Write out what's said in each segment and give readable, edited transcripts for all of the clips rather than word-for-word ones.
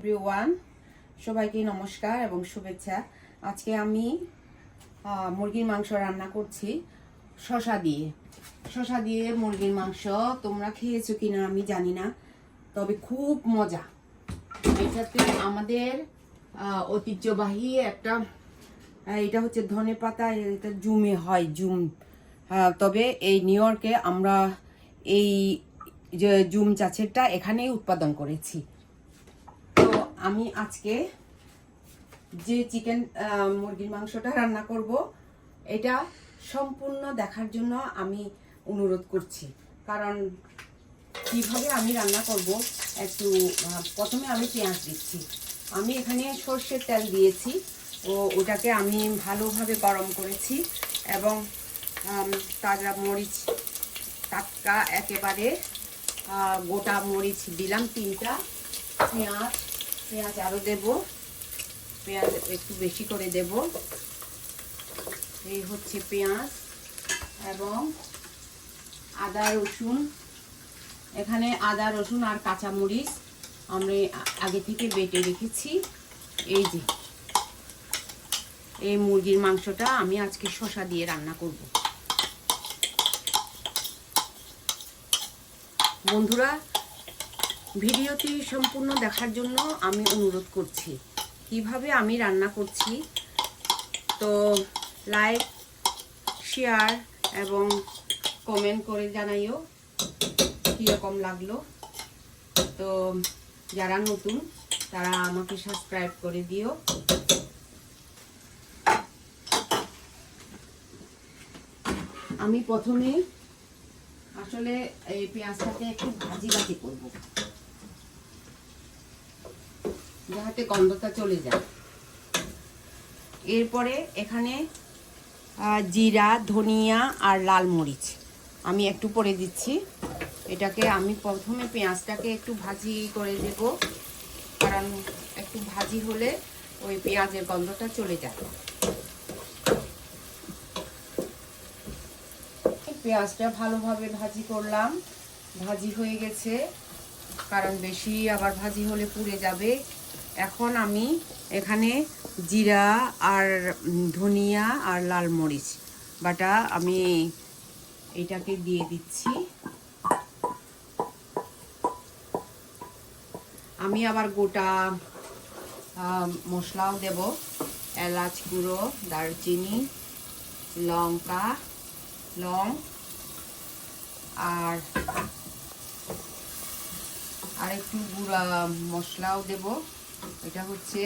Everyone, সবাইকে নমস্কার এবং শুভেচ্ছা। আজকে আমি মুরগির মাংস রান্না করছি শসা দিয়ে মুরগির মাংস। তোমরা খেয়েছো কিনা আমি জানি না, তবে খুব মজা। এটাতে আমাদের ঐতিহ্যবাহী একটা, এটা হচ্ছে ধনেপাতা, এটা জুমে হয় জুম। তবে এই নিউ ইয়র্কে আমরা এই যে জুম চাষেরটা এখানেই উৎপাদন করেছি। আমি আজকে যে মুরগির মাংসটা রান্না করব, এটা সম্পূর্ণ দেখার জন্য আমি অনুরোধ করছি। কারণ কিভাবে আমি রান্না করব, একটু প্রথমে আমি পেঁয়াজ দিচ্ছি। আমি এখানে সর্ষের তেল দিয়েছি, ওটাকে আমি ভালোভাবে গরম করেছি এবং তাজা মরিচ, টাটকা একেবারে গোটা মরিচ দিলাম 3টা। পেঁয়াজ আরও দেব, পেঁয়াজ একটু বেশি করে দেব। এই হচ্ছে পেঁয়াজ এবং আদা রসুন। এখানে আদা রসুন আর কাঁচামরিচ আমরা আগে থেকে বেটে রেখেছি। এই যে এই মুরগির মাংসটা আমি আজকে শসা দিয়ে রান্না করব। বন্ধুরা, ভিডিওটি সম্পূর্ণ দেখার জন্য আমি অনুরোধ করছি। কিভাবে আমি রান্না করছি, তো লাইক, শেয়ার এবং কমেন্ট করে জানাইও কীরকম লাগলো। তো যারা নতুন তারা আমাকে সাবস্ক্রাইব করে দিও। আমি প্রথমে আসলে এই পেঁয়াজটাকে একটু ভাজি করব, যাতে গন্ধটা চলে যায়। এরপরে এখানে জিরা, ধনিয়া আর লাল মরিচ আমি একটু পরে দিচ্ছি। এটাকে আমি প্রথমে পেঁয়াজটাকে একটু ভাজি করে দেব, কারণ একটু ভাজি হলে ওই পেঁয়াজের গন্ধটা চলে যাবে। পেঁয়াজটা ভালোভাবে ভাজি করলাম, ভাজি হয়ে গেছে, কারণ বেশি আবার ভাজি হলে পুড়ে যাবে। এখন আমি এখানে জিরা আর ধনিয়া আর লাল মরিচ বাটা আমি এটাকে দিয়ে দিচ্ছি। আমি আবার গোটা মশলাও দেব, এলাচ গুঁড়ো, দারচিনি, লঙ্কা, লং আর একটু গুঁড়া মশলাও দেব। এটা হচ্ছে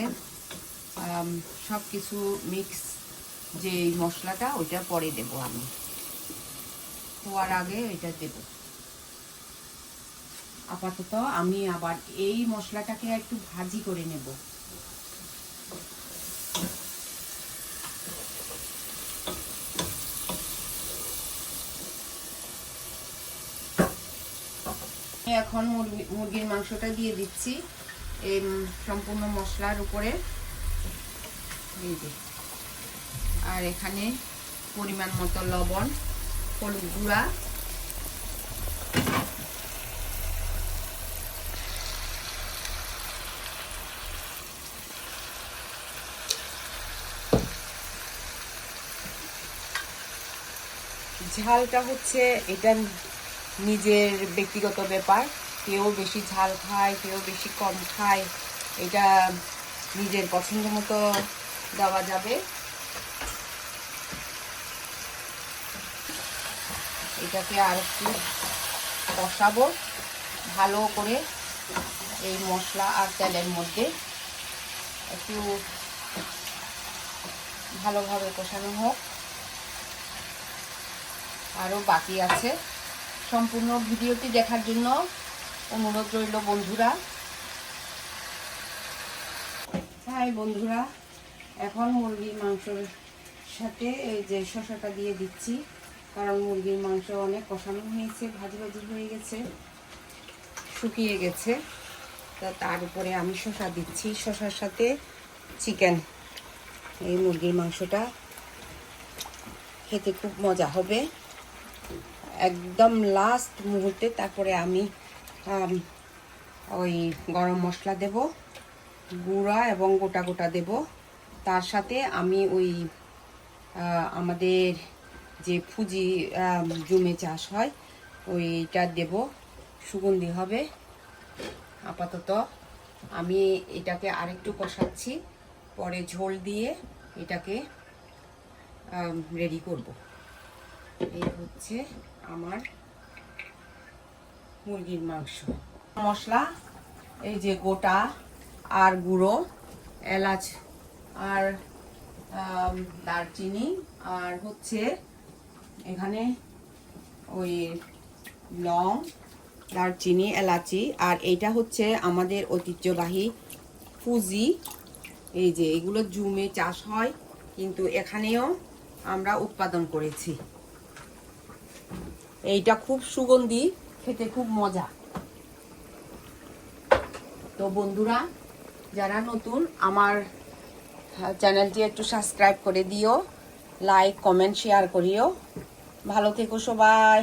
সব কিছু মিক্স, যে মশলাটা ওইটা পরে দেব, আমি হওয়ার আগে এটা দেব। আপাতত আমি আবার এই মশলাটাকে একটু ভাজি করে নেব। এখন মুরগির মাংসটা দিয়ে দিচ্ছি এই সম্পূর্ণ মশলার উপরে। এই যে, আর এখানে পরিমাণ মতো লবণ, হলুদ গুঁড়া, ঝালটা হচ্ছে এটা নিজের ব্যক্তিগত ব্যাপার। কেউ বেশি ঝাল খায়, কেউ বেশি কম খায়, এটা নিজের পছন্দ মতো দেওয়া যাবে। এটাকে আর একটু কষাবো ভালো করে, এই মশলা আর তেলের মধ্যে একটু ভালোভাবে কষানো হোক। আরও বাকি আছে। সম্পূর্ণ ভিডিওটি দেখার জন্য অনুরোধ রইল বন্ধুরা। হ্যাঁ বন্ধুরা, এখন মুরগির মাংসের সাথে এই যে শসাটা দিয়ে দিচ্ছি, কারণ মুরগির মাংস অনেক কষানো হয়েছে, ভাজি হয়ে গেছে, শুকিয়ে গেছে। তো তার উপরে আমি শসা দিচ্ছি, শসার সাথে চিকেন। এই মুরগির মাংসটা খেতে খুব মজা হবে। একদম লাস্ট মুহূর্তে তারপরে আমি ওই গরম মশলা দেব, গুঁড়া এবং গোটা গোটা দেব। তার সাথে আমি ওই আমাদের যে ফুজি জুমে চাষ হয় ওইটা দেব, সুগন্ধি হবে। আপাতত আমি এটাকে আরেকটু কষাচ্ছি, পরে ঝোল দিয়ে এটাকে রেডি করব। এই হচ্ছে আমার মুরগির মাংস। মশলা এই যে গোটা আর গুঁড়ো এলাচ আর দারচিনি আর হচ্ছে এখানে ওই লং, দারচিনি, এলাচি, আর এইটা হচ্ছে আমাদের ঐতিহ্যবাহী ফুজি। এই যে এগুলো জুমে চাষ হয়, কিন্তু এখানেও আমরা উৎপাদন করেছি। এইটা খুব সুগন্ধি, খেতে খুব মজা। তো বন্ধুরা যারা নতুন, আমার চ্যানেলটি একটু সাবস্ক্রাইব করে দিও, লাইক কমেন্ট শেয়ার করিও। ভালো থেকো সবাই।